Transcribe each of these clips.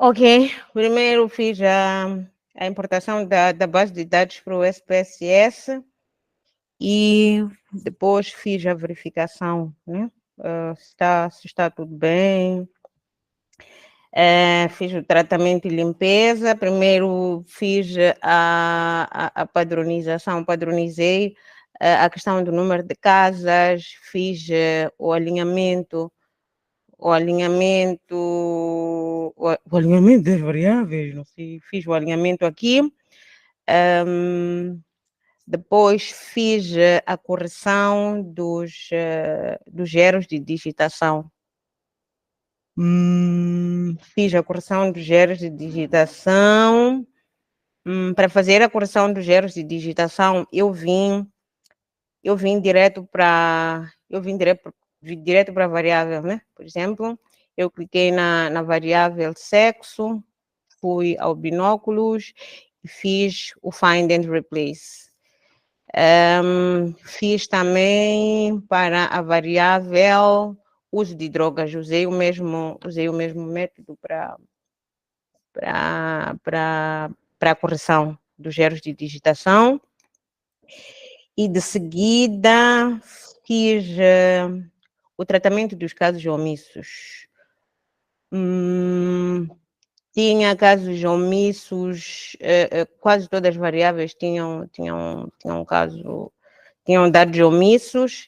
Ok, primeiro fiz a importação da base de dados para o SPSS e depois fiz a verificação, né? Se está tudo bem. Fiz o tratamento e limpeza. Primeiro fiz a padronização, padronizei a questão do número de casas, fiz o alinhamento das variáveis, não sei, fiz o alinhamento aqui. Depois fiz a correção dos erros de digitação. Fiz a correção dos erros de digitação. Para fazer a correção dos erros de digitação, eu vim direto para a variável, né? Por exemplo, eu cliquei na variável sexo, fui ao binóculos e fiz o Find and Replace. Fiz também para a variável uso de drogas, usei o mesmo método para a correção dos erros de digitação. E de seguida fiz o tratamento dos casos omissos. Tinha casos omissos, quase todas as variáveis tinham dados omissos,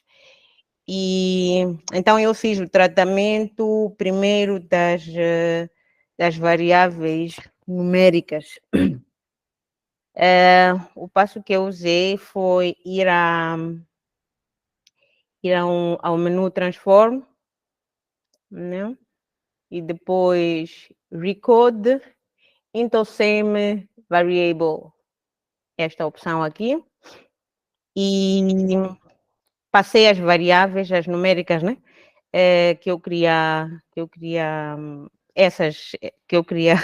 e então eu fiz o tratamento primeiro das variáveis numéricas. O passo que eu usei foi ir ao menu Transform, né? E depois Recode into Same Variable, esta opção aqui, e passei as variáveis, as numéricas, né? Que eu queria essas que eu queria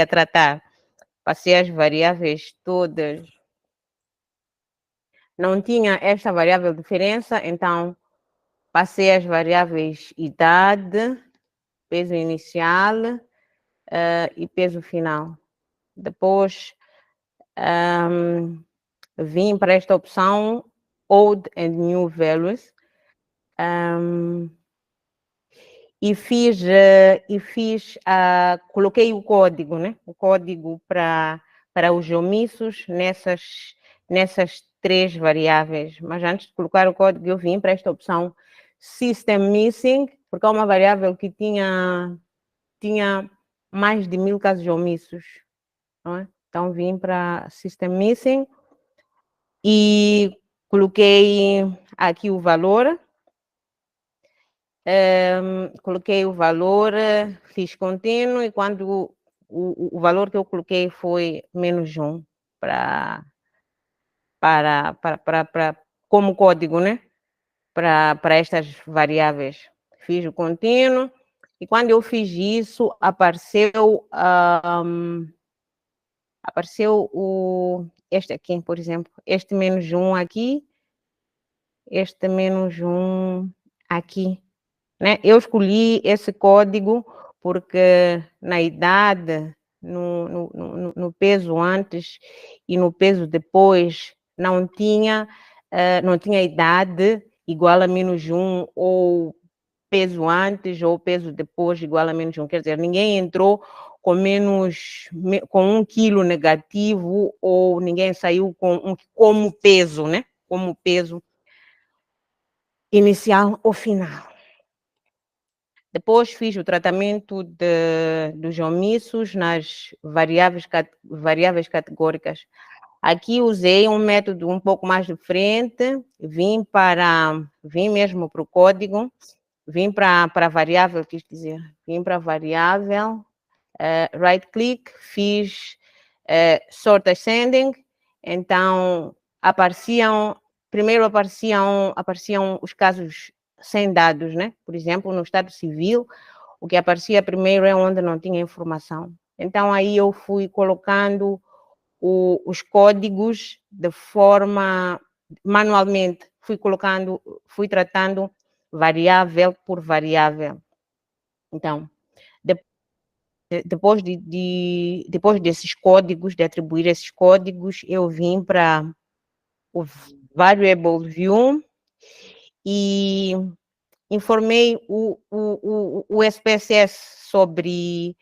tratar. Passei as variáveis todas. Não tinha esta variável diferença, então passei as variáveis idade, peso inicial e peso final. Depois vim para esta opção Old and New Values e coloquei o código, né? O código para os omissos nessas 3 variáveis. Mas antes de colocar o código, eu vim para esta opção System Missing, porque é uma variável que tinha mais de 1000 casos omissos, não é? Então vim para System Missing e coloquei aqui o valor. Fiz contínuo, e quando o valor que eu coloquei foi -1 como código, né? Para estas variáveis. Fiz o contínuo, e quando eu fiz isso, apareceu este aqui, por exemplo, este -1 aqui, este -1 aqui, né? Eu escolhi esse código porque na idade, no peso antes e no peso depois, não tinha idade igual a -1, ou peso antes ou peso depois igual a -1. Quer dizer, ninguém entrou com 1 quilo negativo, ou ninguém saiu como peso, né? Como peso inicial ou final. Depois fiz o tratamento dos omissos nas variáveis categóricas. Aqui usei um método um pouco mais diferente, vim mesmo para o código, vim para a variável, vim para a variável, right click, fiz sort ascending, então primeiro apareciam os casos sem dados, né? Por exemplo, no estado civil, o que aparecia primeiro é onde não tinha informação. Então aí eu fui colocando os códigos de forma manualmente, fui tratando variável por variável. Então, depois desses códigos, de atribuir esses códigos, eu vim para o variable view e informei o SPSS sobre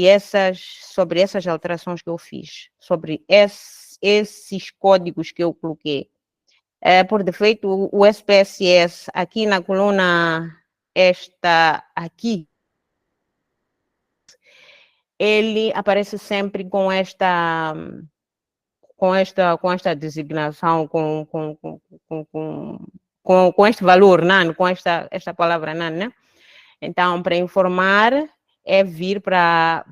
essas alterações que eu fiz, sobre esses códigos que eu coloquei. Por defeito, o SPSS aqui na coluna esta aqui, ele aparece sempre com esta designação, com este valor, não, com esta palavra, não, né? Então, para informar, é vir para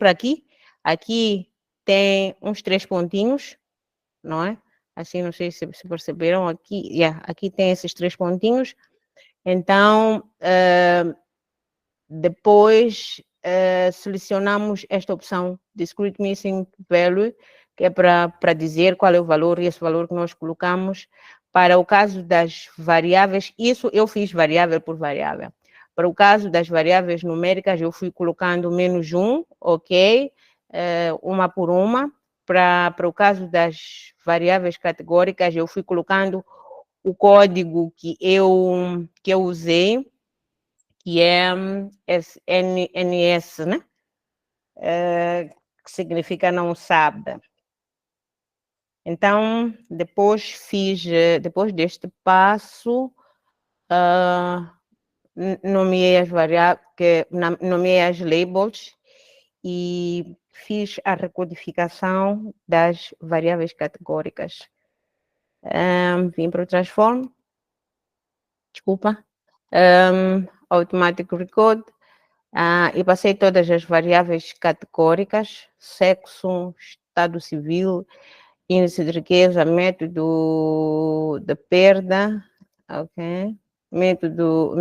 aqui. Aqui tem uns 3 pontinhos, não é? Assim, não sei se perceberam aqui. Aqui tem esses 3 pontinhos. Então, depois selecionamos esta opção Discrete Missing Value, que é para dizer qual é o valor, e esse valor que nós colocamos. Para o caso das variáveis, isso eu fiz variável por variável. Para o caso das variáveis numéricas, eu fui colocando -1, ok? Uma por uma. Para o caso das variáveis categóricas, eu fui colocando o código que eu usei, que é NS, né? Que significa não sabe. Então, depois deste passo, nomeei as variáveis, nomeei as labels e fiz a recodificação das variáveis categóricas. Vim para o transform, desculpa, automatic recode, e passei todas as variáveis categóricas: sexo, estado civil, índice de riqueza, método de perda, ok? Método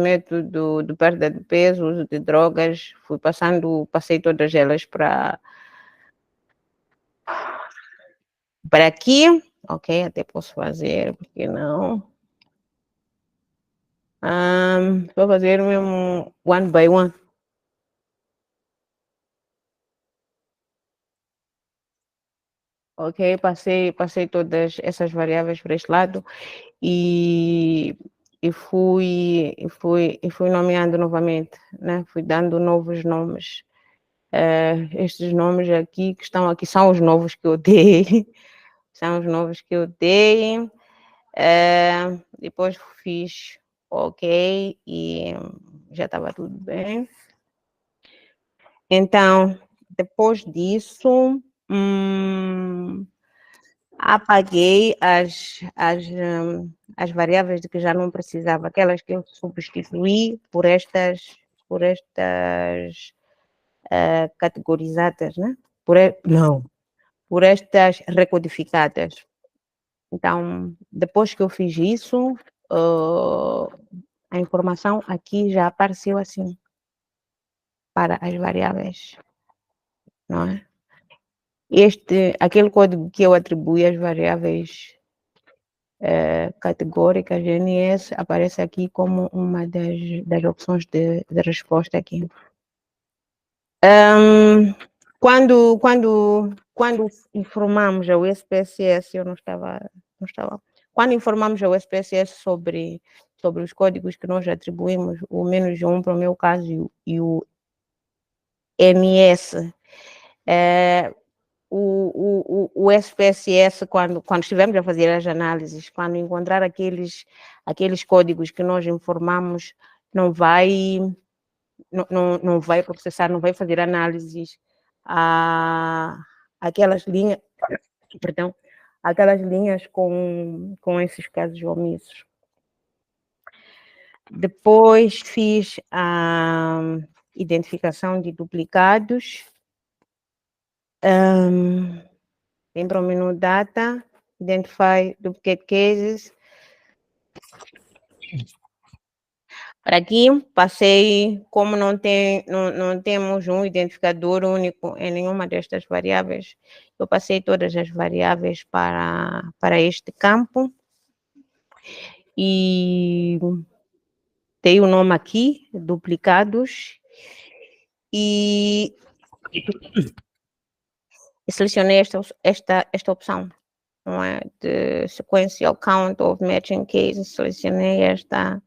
de perda de peso, uso de drogas, passei todas elas para aqui, ok? Até posso fazer, porque não? Vou fazer mesmo one by one. Ok, passei todas essas variáveis para este lado e fui nomeando novamente, né? Fui dando novos nomes. Estes nomes aqui que estão aqui são os novos que eu dei. São os novos que eu dei. Depois fiz ok e já estava tudo bem. Então, depois disso, apaguei as variáveis de que já não precisava, aquelas que eu substituí por estas categorizadas, né? Por estas recodificadas. Então, depois que eu fiz isso, a informação aqui já apareceu assim para as variáveis, não é? Aquele código que eu atribuí às variáveis categóricas GNS aparece aqui como uma das opções de resposta aqui. Quando informamos ao SPSS, eu não estava. Quando informamos ao SPSS sobre os códigos que nós atribuímos, o -1 para o meu caso e o MS, o SPSS, quando estivemos a fazer as análises, quando encontrar aqueles códigos que nós informamos, não vai processar, não vai fazer análises aquelas linhas, com esses casos omissos. Depois fiz a identificação de duplicados. Vem para o menu Data, Identify Duplicate Cases. Para aqui, passei, como não temos um identificador único em nenhuma destas variáveis, eu passei todas as variáveis para este campo e dei o nome aqui, duplicados, e selecionei esta opção, não é? De sequential count of matching cases, selecionei esta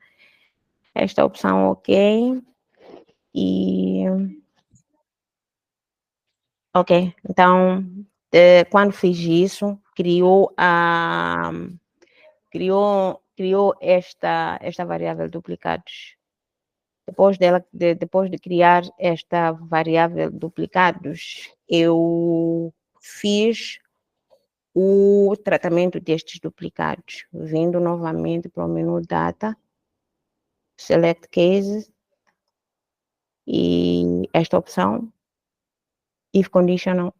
opção OK, e OK, então, quando fiz isso, criou esta variável duplicados. Depois de criar esta variável duplicados, eu fiz o tratamento destes duplicados, vindo novamente para o menu Data, Select Cases, e esta opção, if condition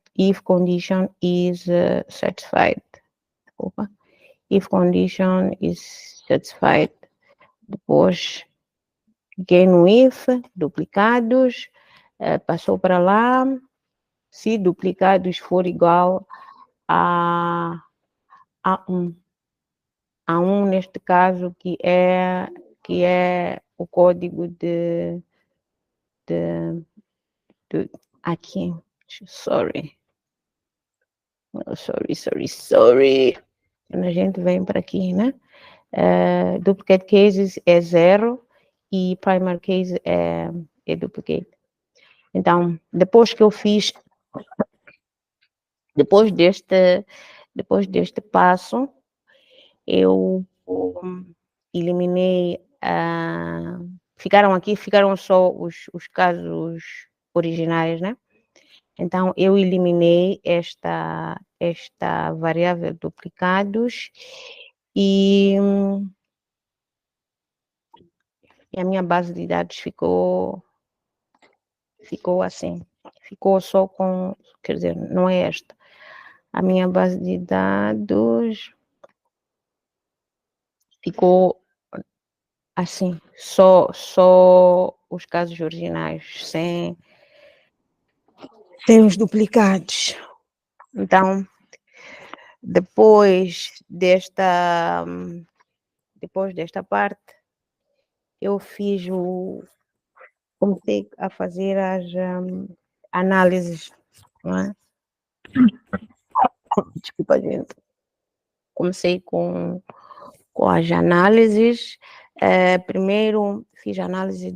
is satisfied. Desculpa. If condition is satisfied. Depois, cliquei no if, duplicados, passou para lá. Se duplicados for igual a 1. A 1 neste caso, que é o código de aqui. Sorry. Quando a gente vem para aqui, né? Duplicate cases é 0 e primary case é duplicate. Então, depois que eu fiz, depois deste passo, eu eliminei, ficaram só os casos originais, né? Então, eu eliminei esta variável duplicados e a minha base de dados ficou assim, ficou só com, quer dizer, não é esta. A minha base de dados ficou assim, só os casos originais, sem os duplicados. Então, depois desta parte, eu comecei a fazer as análises, não é? Desculpa, gente. Comecei com as análises. Primeiro fiz análise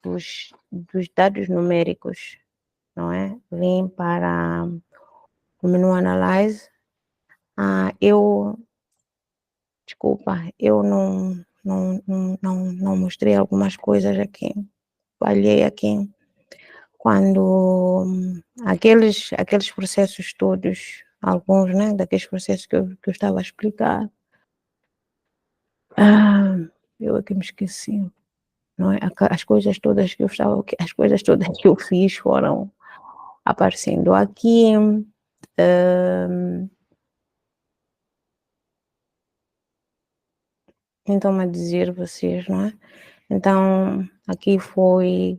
dos dados numéricos, não é? Vim para o menu Analyze. Desculpa, eu não mostrei algumas coisas aqui. Falhei aqui. Quando aqueles processos todos, alguns, né, daqueles processos que eu estava a explicar, eu aqui me esqueci, não é? As coisas todas que eu fiz foram aparecendo aqui. Então, a dizer vocês, não é? Então, aqui foi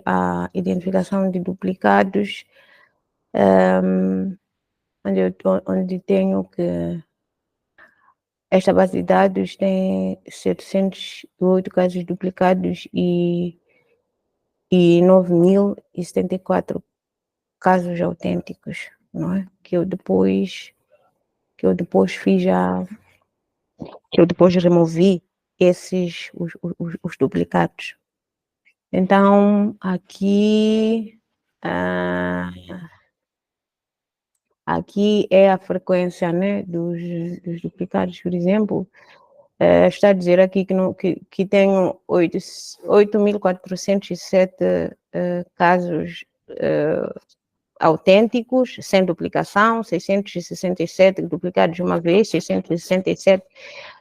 a identificação de duplicados, onde tenho que esta base de dados tem 708 casos duplicados e 9.074 casos autênticos, não é? Que eu depois removi os duplicados. Então, aqui é a frequência, né, dos duplicados, por exemplo. Está a dizer aqui que tenho 8.407 casos autênticos, sem duplicação, 667 duplicados uma vez, 667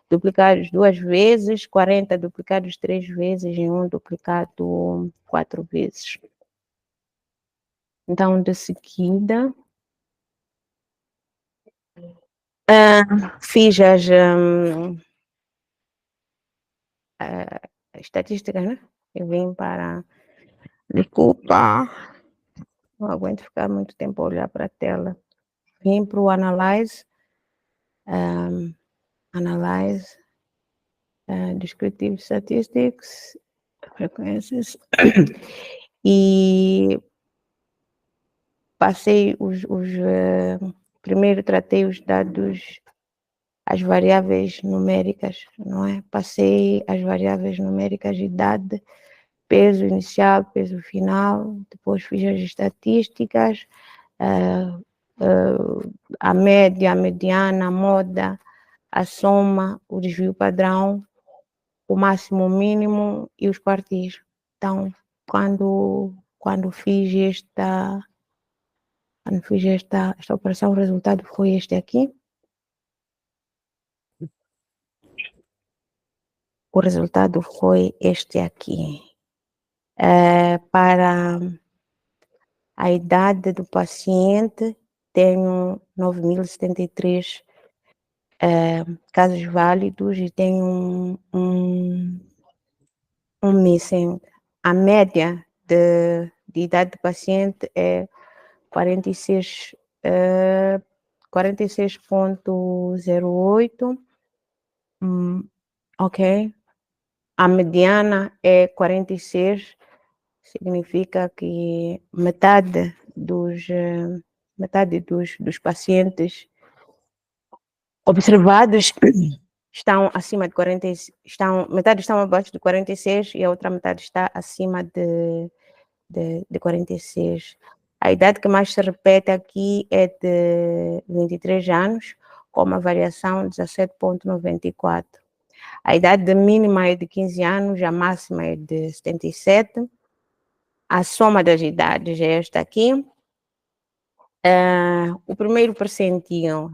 duplicados 2 vezes, 40 duplicados 3 vezes e 1 duplicado 4 vezes. Então, de seguida, fiz estatísticas, né? Eu vim para... Desculpa, não aguento ficar muito tempo a olhar para a tela. Vim para o Analyze, Descriptive Statistics, frequências, e passei primeiro tratei os dados, as variáveis numéricas, não é? Passei as variáveis numéricas, idade, peso inicial, peso final, depois fiz as estatísticas, a média, a mediana, a moda, a soma, o desvio padrão, o máximo, o mínimo e os quartis. Então, quando fiz esta operação, o resultado foi este aqui. O resultado foi este aqui. Para a idade do paciente, tenho 9.073 casos válidos e tenho um missing. A média de idade do paciente é 46,08. Ok. A mediana é 46, significa que metade dos pacientes observados estão acima de 40, metade estão abaixo de 46 e a outra metade está acima de 46. A idade que mais se repete aqui é de 23 anos, com uma variação de 17,94. A idade mínima é de 15 anos, a máxima é de 77. A soma das idades é esta aqui. O primeiro percentil,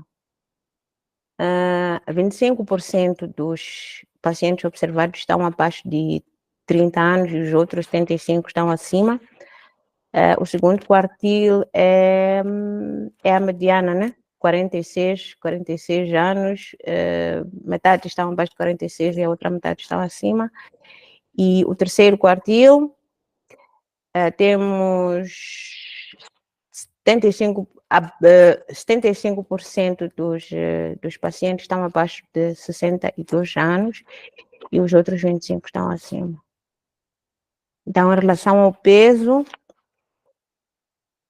25% dos pacientes observados estão abaixo de 30 anos e os outros 75 estão acima. O segundo quartil é a mediana, né? 46 anos, metade estão abaixo de 46 e a outra metade estão acima. E o terceiro quartil, temos 75% dos pacientes estão abaixo de 62 anos e os outros 25 estão acima. Então, em relação ao peso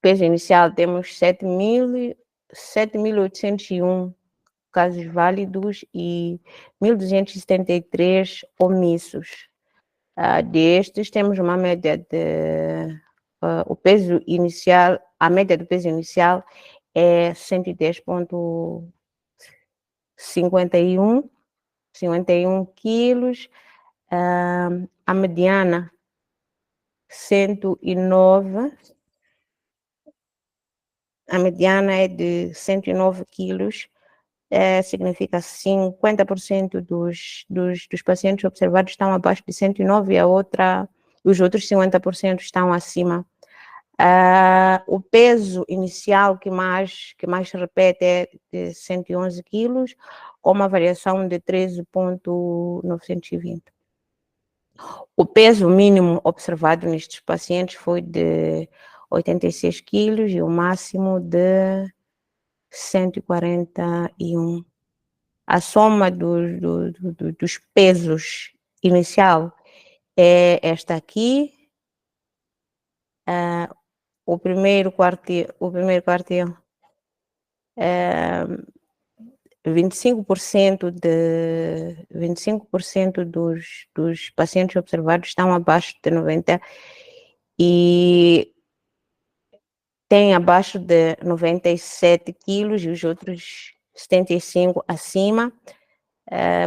inicial, temos 7.801 casos válidos e 1.273 omissos. Destes, temos uma média o peso inicial, a média do peso inicial é 110,51 quilos, a mediana 109, a mediana é de 109 quilos, significa 50% dos pacientes observados estão abaixo de 109 e os outros 50% estão acima. O peso inicial que mais se repete é de 111 quilos, com uma variação de 13,920. O peso mínimo observado nestes pacientes foi de 86 quilos e o máximo de 141. A soma dos pesos inicial é esta aqui. O primeiro quartil 25% dos pacientes observados estão abaixo de 90 e tem abaixo de 97 quilos e os outros 75 acima.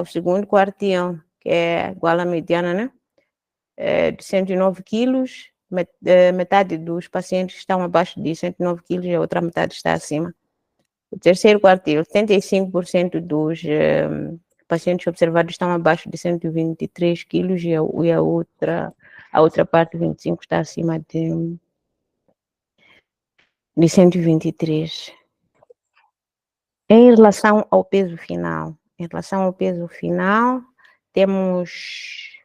O segundo quartil, que é igual à mediana, né? De 109 quilos, metade dos pacientes estão abaixo de 109 quilos e a outra metade está acima. O terceiro quartil, 75% dos pacientes observados estão abaixo de 123 quilos e a outra parte, 25, está acima de 123. Em relação ao peso final, temos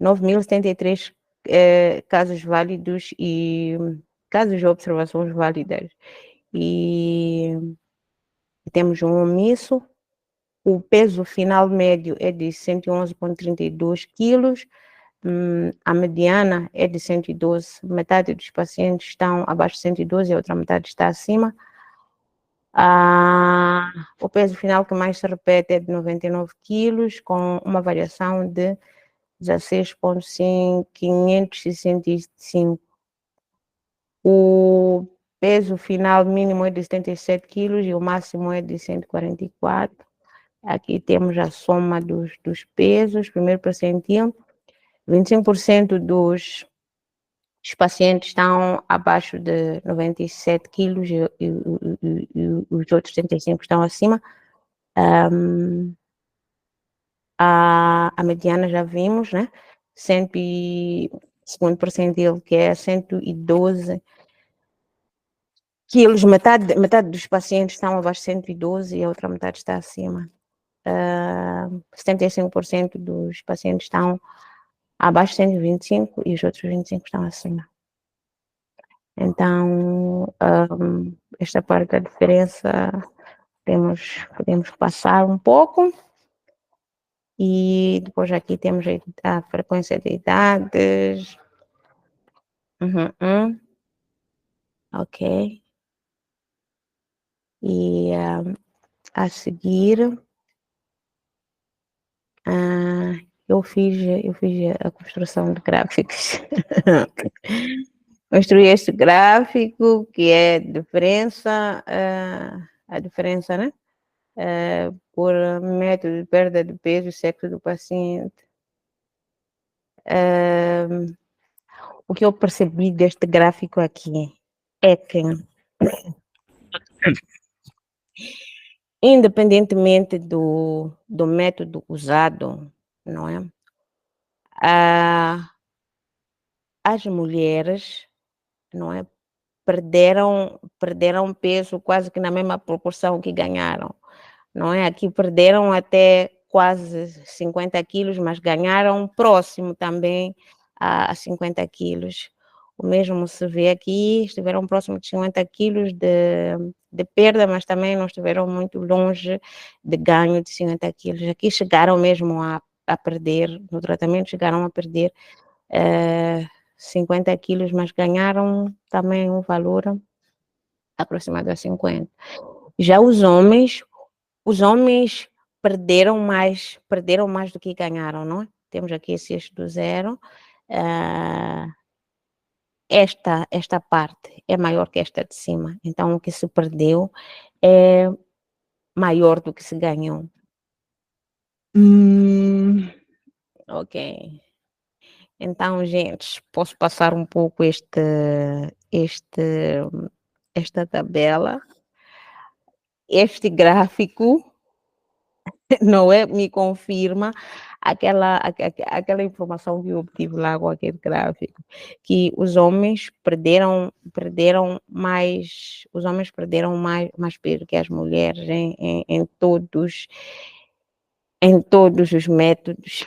9.073 casos válidos e casos de observações válidas. E temos um omisso. O peso final médio é de 111,32 quilos. A mediana é de 112. Metade dos pacientes estão abaixo de 112 e a outra metade está acima. O peso final que mais se repete é de 99 quilos, com uma variação de 16,565. O peso final mínimo é de 77 quilos e o máximo é de 144. Aqui temos a soma dos pesos. Primeiro percentil, 25% dos pacientes estão abaixo de 97 quilos e os outros 75 estão acima. A mediana já vimos, né? Segundo percentil, que é 112 quilos, metade dos pacientes estão abaixo de 112 e a outra metade está acima. 75% dos pacientes estão abaixo de 125 e os outros 25 estão acima. Então, esta parte da diferença podemos passar um pouco. E depois aqui temos a frequência de idades. Ok. E a seguir, eu fiz a construção de gráficos. Construí este gráfico, que é a diferença, né? Por método de perda de peso e sexo do paciente. O que eu percebi deste gráfico aqui é que, independentemente do método usado, não é? As mulheres, não é? Perderam peso quase que na mesma proporção que ganharam, não é? Aqui perderam até quase 50 quilos, mas ganharam próximo também a 50 quilos. O mesmo se vê aqui, estiveram próximo de 50 quilos de perda, mas também não estiveram muito longe de ganho de 50 quilos. Aqui chegaram mesmo a perder, no tratamento chegaram a perder 50 quilos, mas ganharam também um valor aproximado a 50. Já os homens perderam mais do que ganharam, não é? Temos aqui esse eixo do zero. Esta parte é maior que esta de cima, então o que se perdeu é maior do que se ganhou. Ok. Então, gente, posso passar um pouco esta tabela. Este gráfico, não é? Me confirma aquela informação que eu obtive lá com aquele gráfico, que os homens perderam mais peso que as mulheres em todos os métodos.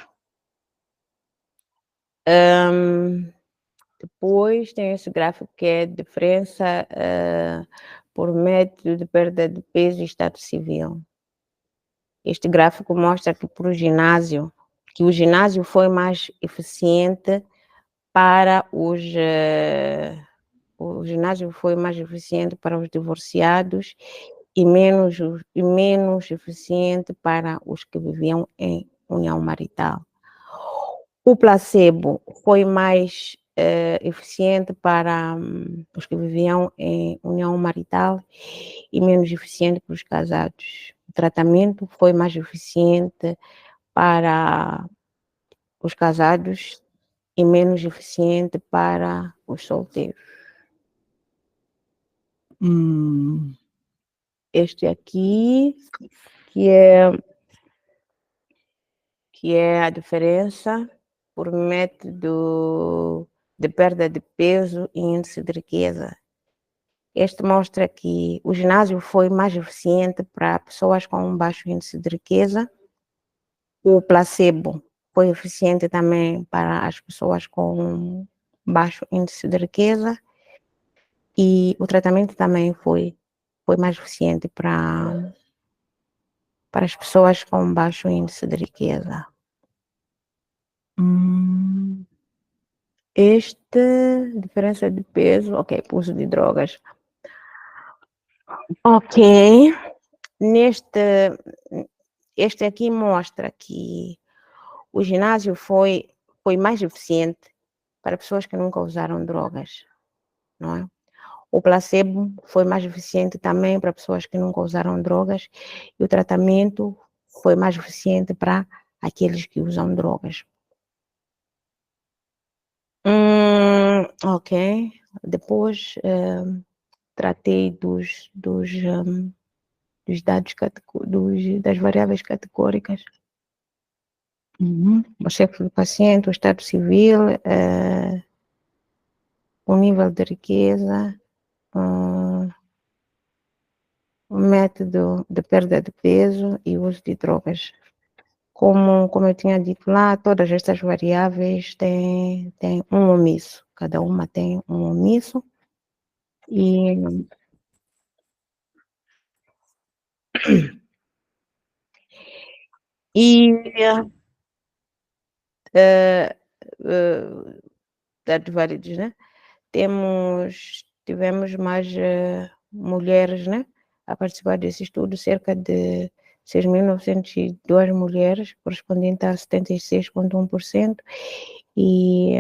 Depois tem esse gráfico que é diferença por método de perda de peso e estado civil. Este gráfico mostra que o ginásio foi mais eficiente para o ginásio foi mais eficiente para os divorciados e menos eficiente para os que viviam em união marital. O placebo foi mais eficiente para os que viviam em união marital e menos eficiente para os casados. O tratamento foi mais eficiente para os casados e menos eficiente para os solteiros. Este aqui, que é a diferença por método de perda de peso e índice de riqueza. Este mostra que o ginásio foi mais eficiente para pessoas com um baixo índice de riqueza. O placebo foi eficiente também para as pessoas com baixo índice de riqueza e o tratamento também foi mais eficiente para as pessoas com baixo índice de riqueza. Diferença de peso, ok, uso de drogas. Ok, este aqui mostra que o ginásio foi mais eficiente para pessoas que nunca usaram drogas, não é? O placebo foi mais eficiente também para pessoas que nunca usaram drogas e o tratamento foi mais eficiente para aqueles que usam drogas. Ok. Depois tratei dos dados das variáveis categóricas. O sexo do paciente, o estado civil, o nível de riqueza, o método de perda de peso e o uso de drogas. Como eu tinha dito lá, todas estas variáveis têm um omisso, cada uma tem um omisso, e dados válidos, né? Tivemos mais mulheres, né, a participar desse estudo, cerca de 6.902 mulheres, correspondente a 76,1%, e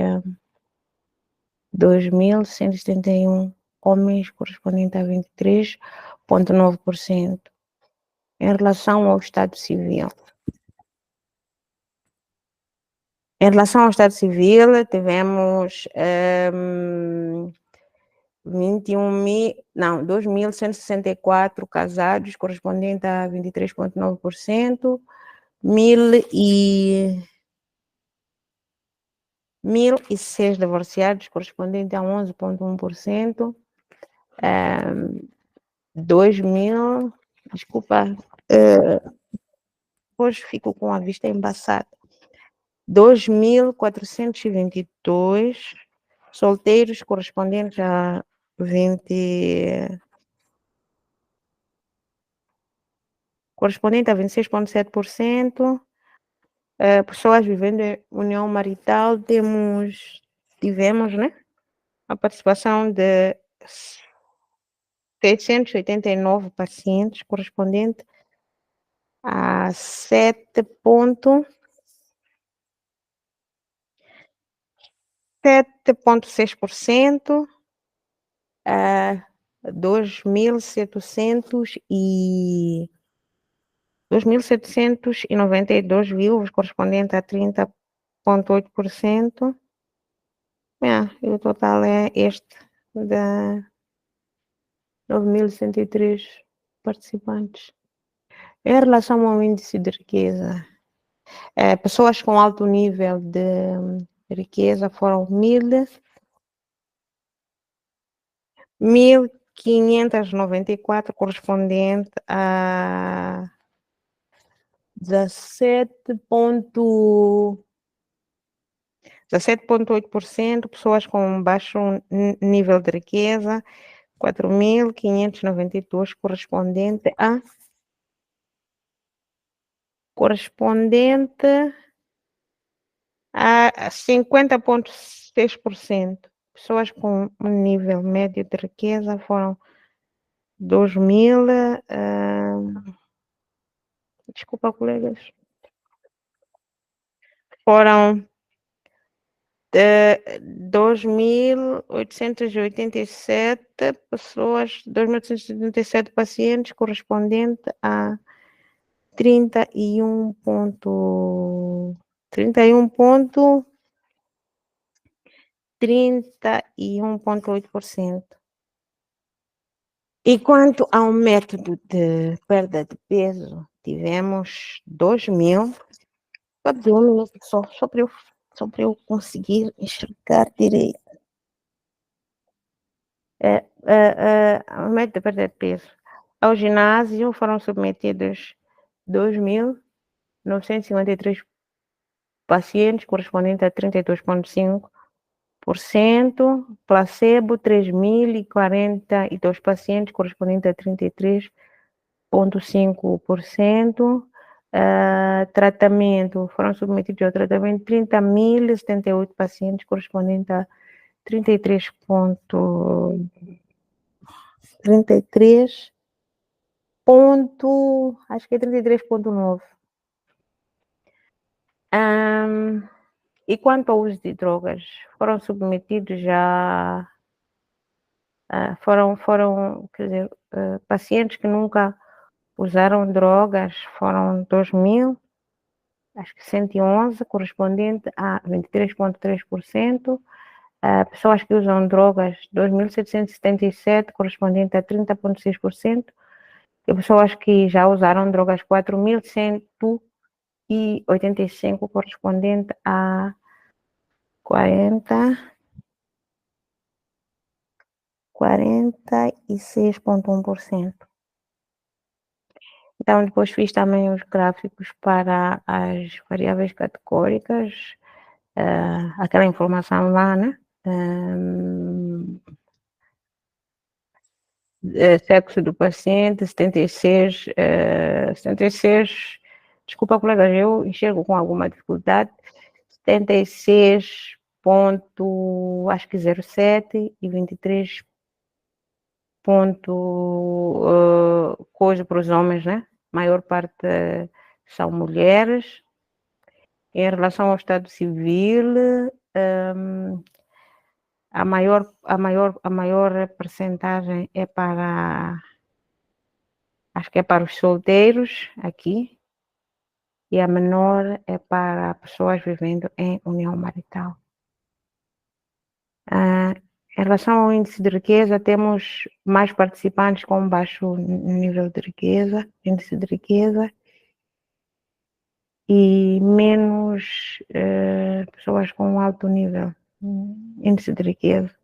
2.171 homens, correspondente a 23,9%. Em relação ao Estado Civil. Em relação ao Estado Civil, tivemos 2.164 casados, correspondente a 23,9%, 1.006 divorciados, correspondente a 11,1%, 2.000, desculpa, hoje fico com a vista embaçada, 2.422 solteiros, correspondentes a 26,7%. Pessoas vivendo em união marital, tivemos, né, a participação de 689 pacientes, correspondente a 7,6%, 2.792 vivos, correspondente a 30,8%. E o total é este, de 9.103 participantes. Em relação ao índice de riqueza, pessoas com alto nível de riqueza foram 1.594, correspondente a 17,8%, pessoas com baixo nível de riqueza, 4.592, correspondente a 50,6%. Pessoas com um nível médio de riqueza foram 2.000, desculpa, colegas, foram 2.887 pessoas, 2.877 pacientes, correspondente a 31,8%. E quanto ao método de perda de peso, tivemos 2.000. Só um minuto, só para eu conseguir enxergar direito. O método de perda de peso. Ao ginásio foram submetidos 2.953 pacientes, correspondente a 32,5%, placebo 3.042 pacientes, correspondente a 33,5%, tratamento, foram submetidos ao tratamento 30.078 pacientes, correspondente a 33, acho que é 33,9. E quanto ao uso de drogas, foram submetidos já, quer dizer, pacientes que nunca usaram drogas, foram 2.111, correspondente a 23,3%. Pessoas que usam drogas, 2.777, correspondente a 30,6%. E pessoas que já usaram drogas, 4.185, correspondente a 46,1%. Então, depois fiz também os gráficos para as variáveis categóricas, aquela informação lá, né? Sexo do paciente, 76, desculpa, colegas, eu enxergo com alguma dificuldade, 76 ponto, acho que 07 e 23 ponto, coisa para os homens, né? Maior parte são mulheres. Em relação ao Estado Civil, a maior percentagem é para, acho que é para os solteiros aqui, e a menor é para pessoas vivendo em união marital. Em relação ao índice de riqueza, temos mais participantes com baixo nível de riqueza, índice de riqueza, e menos pessoas com alto nível, índice de riqueza.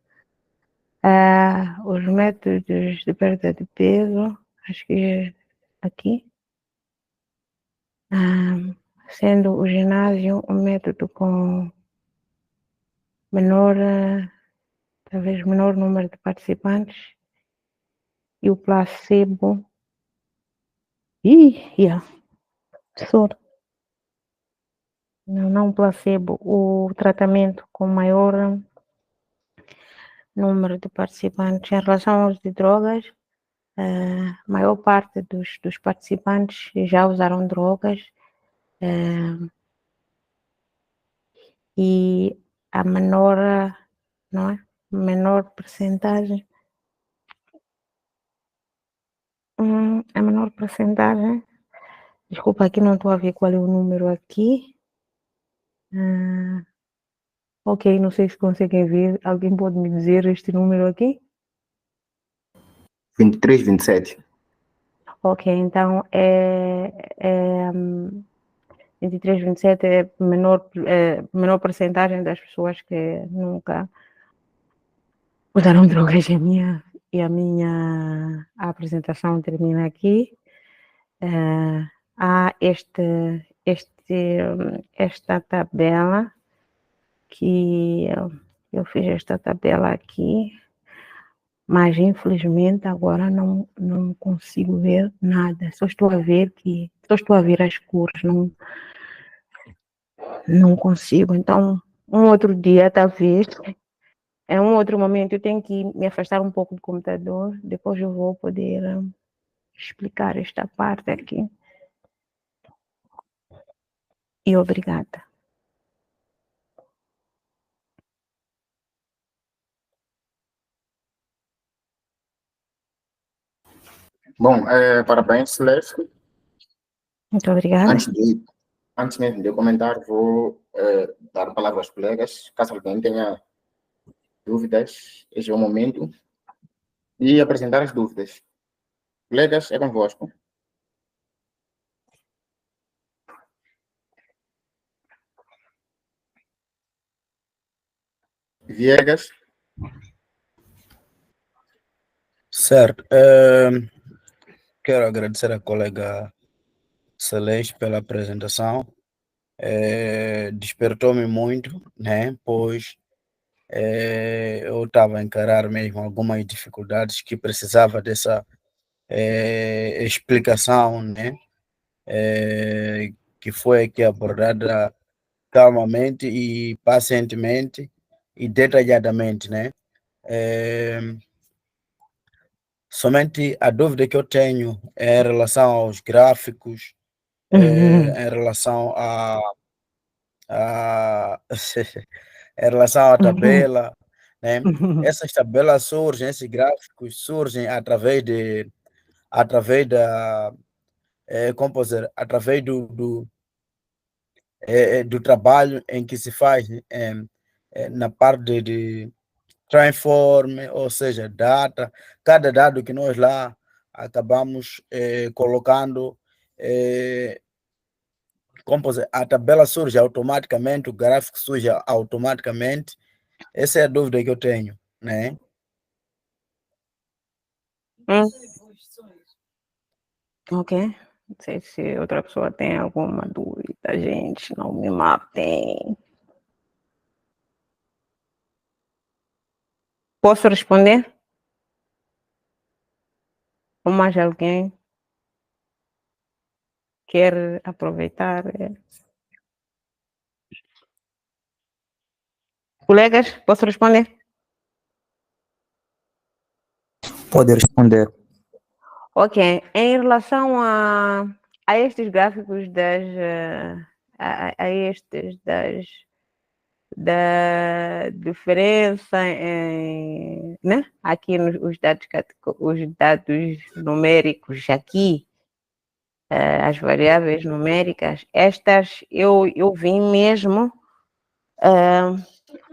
Os métodos de perda de peso, acho que é aqui, sendo o ginásio um método com talvez menor número de participantes, e o placebo, professor, não placebo, o tratamento com maior número de participantes. Em relação aos de drogas, a maior parte dos participantes já usaram drogas, e a menor, não é? Menor percentagem, a menor percentagem, desculpa, aqui não estou a ver qual é o número aqui. Ok, não sei se conseguem ver, alguém pode me dizer este número aqui? 23, 27. Ok, então 23, 27 é menor percentagem das pessoas que nunca usaram drogas. A minha apresentação termina aqui. Há esta tabela que eu fiz esta tabela aqui, mas infelizmente agora não consigo ver nada, só estou a ver as cores, não consigo. Então, um outro dia, talvez, em um outro momento, eu tenho que me afastar um pouco do computador, depois eu vou poder explicar esta parte aqui. E obrigada. Bom, parabéns, Celeste. Muito obrigada. Antes mesmo de eu comentar, vou dar a palavra aos colegas, caso alguém tenha dúvidas, este é o momento de apresentar as dúvidas. Colegas, é convosco. Viegas. Certo. Quero agradecer à colega Celeste pela apresentação. despertou-me muito, né? Pois eu estava a encarar mesmo algumas dificuldades que precisava dessa explicação, né? Que foi aqui abordada calmamente e pacientemente e detalhadamente, né? Somente a dúvida que eu tenho é em relação aos gráficos, em relação a em relação à tabela, né? Essas tabelas surgem, esses gráficos surgem através da, como posso dizer, através do trabalho em que se faz na parte de transform, ou seja, data, cada dado que nós lá acabamos colocando, como posso dizer, a tabela surge automaticamente, o gráfico surge automaticamente. Essa é a dúvida que eu tenho, né? Ok. Não sei se outra pessoa tem alguma dúvida, gente. Não me matem. Posso responder? Ou mais alguém quer aproveitar? Colegas, posso responder? Pode responder. Ok. Em relação a estes gráficos da diferença né? Aqui os dados numéricos aqui, as variáveis numéricas, estas eu vim mesmo,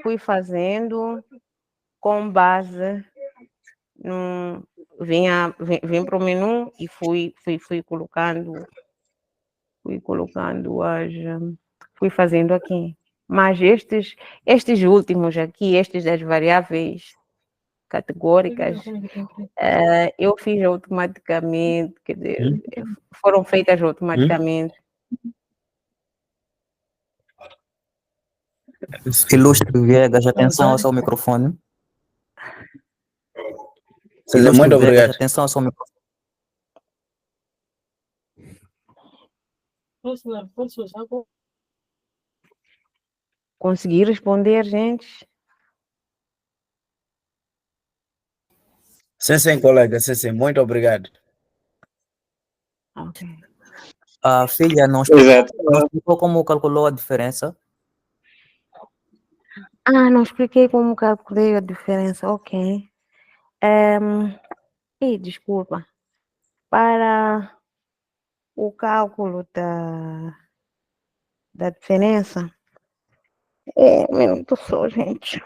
fui fazendo com base vim para o menu e fui colocando fui fazendo aqui. Mas estes últimos aqui, estes das variáveis categóricas, eu fiz automaticamente, quer dizer, foram feitas automaticamente. Ilustre Viegas, atenção ao seu microfone. Ilustre muito Viegas, obrigado. atenção ao seu microfone. Consegui responder, gente? Sim, colega, sim, muito obrigado. Ok. A filha não explicou como calculou a diferença? Não expliquei como calculei a diferença, ok. Desculpa. Para o cálculo da diferença, um minuto só, gente.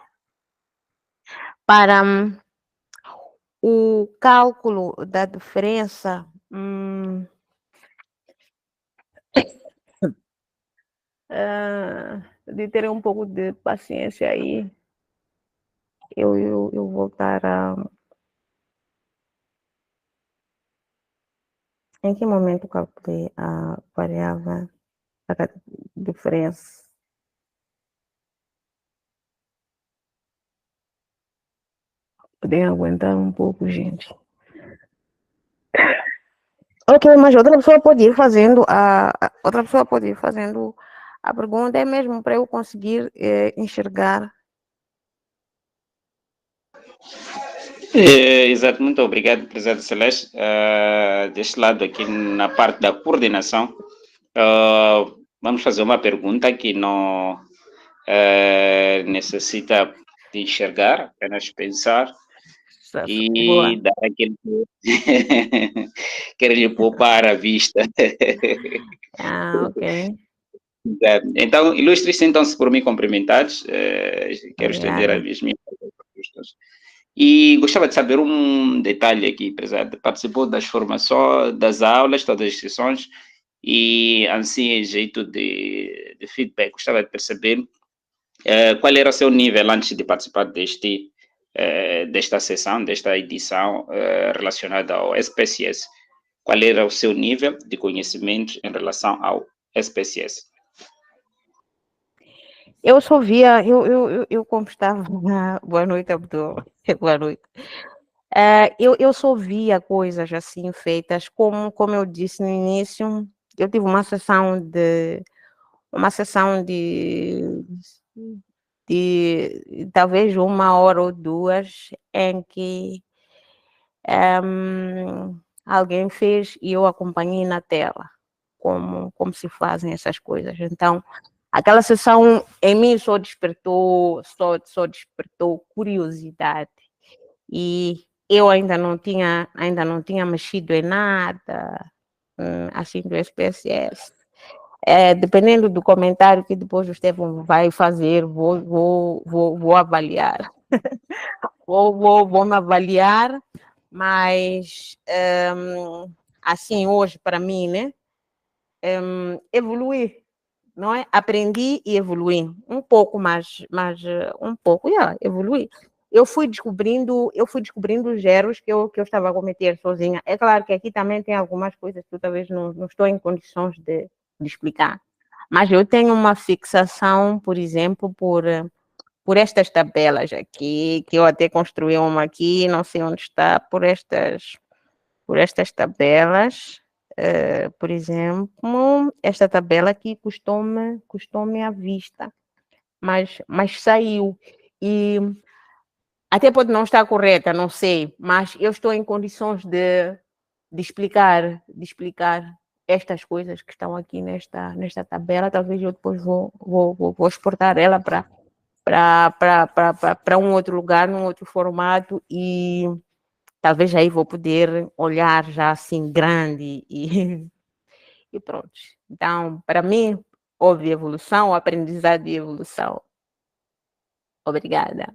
Para o cálculo da diferença, de ter um pouco de paciência aí, eu voltar a... Em que momento calculei a variável da diferença? Podem aguentar um pouco, gente. Ok, mas outra pessoa pode ir fazendo a pergunta, é mesmo para eu conseguir enxergar. Exato, muito obrigado, prezado Celeste. Deste lado aqui na parte da coordenação, vamos fazer uma pergunta que não necessita de enxergar, apenas pensar e Boa. dar aquele querer lhe poupar a vista. Ok. Então, ilustre-se então se por mim cumprimentados. Quero estender as minhas perguntas. E gostava de saber um detalhe aqui, prezado. Participou das formações, das aulas, todas as sessões, e assim, em jeito de feedback, gostava de perceber qual era o seu nível antes de participar desta sessão, desta edição relacionada ao SPSS. Qual era o seu nível de conhecimento em relação ao SPSS? Eu só via, eu como estava. Boa noite, Abdul. Boa noite. Eu só via coisas assim feitas, como eu disse no início, eu tive uma sessão de talvez 1 hora ou 2 em que alguém fez e eu acompanhei na tela como se fazem essas coisas. Então, aquela sessão em mim só despertou curiosidade e eu ainda não tinha mexido em nada assim do SPSS. Dependendo do comentário que depois o Estevão vai fazer, vou avaliar. vou me avaliar, mas assim hoje para mim, né? Evoluir, não é? Aprendi e evoluí um pouco, mas um pouco, evoluí. Eu fui descobrindo os erros que eu estava a cometer sozinha. É claro que aqui também tem algumas coisas que eu talvez não estou em condições de explicar, mas eu tenho uma fixação, por exemplo, por estas tabelas aqui, que eu até construí uma aqui, não sei onde está, por estas tabelas. Por exemplo, esta tabela aqui custou-me à vista, mas saiu. E até pode não estar correta, não sei, mas eu estou em condições de explicar estas coisas que estão aqui nesta tabela. Talvez eu depois vou exportar ela para um outro lugar, num outro formato, e talvez aí vou poder olhar já assim grande e pronto. Então, para mim, houve evolução, aprendizado e evolução. Obrigada.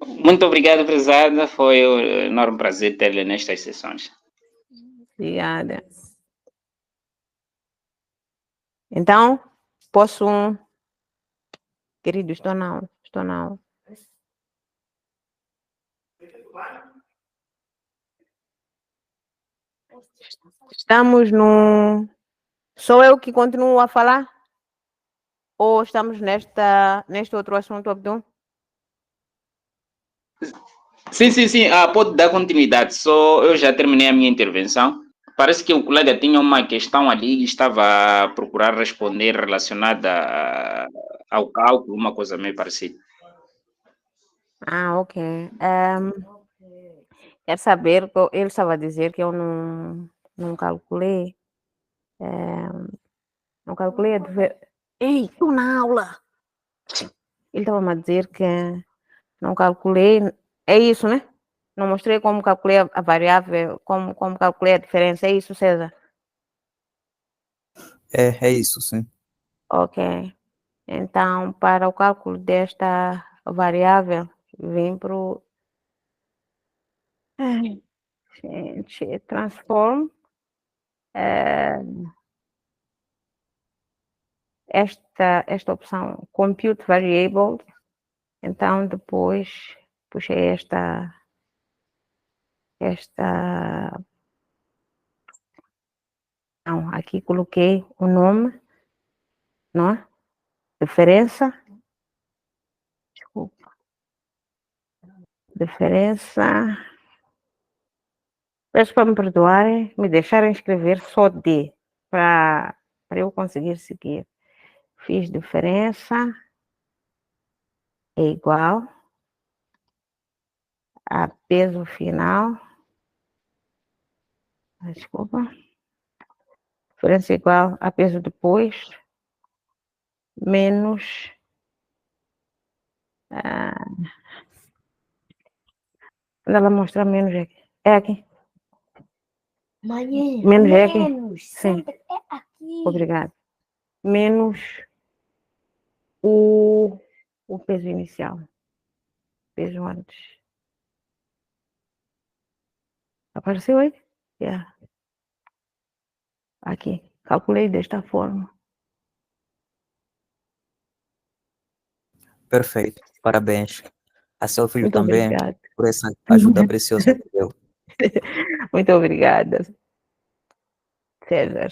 Muito obrigado, prezada. Foi um enorme prazer ter-lhe nestas sessões. Obrigada. Então, posso... Querido, estou na aula. Estamos no... Sou eu que continuo a falar? Ou estamos neste outro assunto, Abdul? Sim. Pode dar continuidade. Só eu já terminei a minha intervenção. Parece que o colega tinha uma questão ali e estava a procurar responder relacionada ao cálculo, uma coisa meio parecida. Ok. Quer saber, ele estava a dizer que eu não calculei. Não calculei a Ei, estou na aula! Ele estava a dizer que não calculei. É isso, né? Não mostrei como calculei a variável, como calculei a diferença. É isso, César? É isso, sim. Ok. Então, para o cálculo desta variável, vem para o... Gente, transform esta opção, compute variable. Então, depois puxei esta não, aqui coloquei o nome, não é? Diferença. Desculpa. Diferença. Peço para me perdoarem, me deixarem escrever só D, para eu conseguir seguir. Fiz diferença é igual a peso final. Desculpa. Diferença é igual a peso depois, menos... ela mostra menos aqui. É aqui. Menos é aqui? Sim. É aqui. Obrigada. Menos o peso inicial. Peso antes. Apareceu aí? Yeah. Aqui. Calculei desta forma. Perfeito. Parabéns. A seu filho Muito também obrigada. por essa ajuda preciosa que deu. Muito obrigada, César.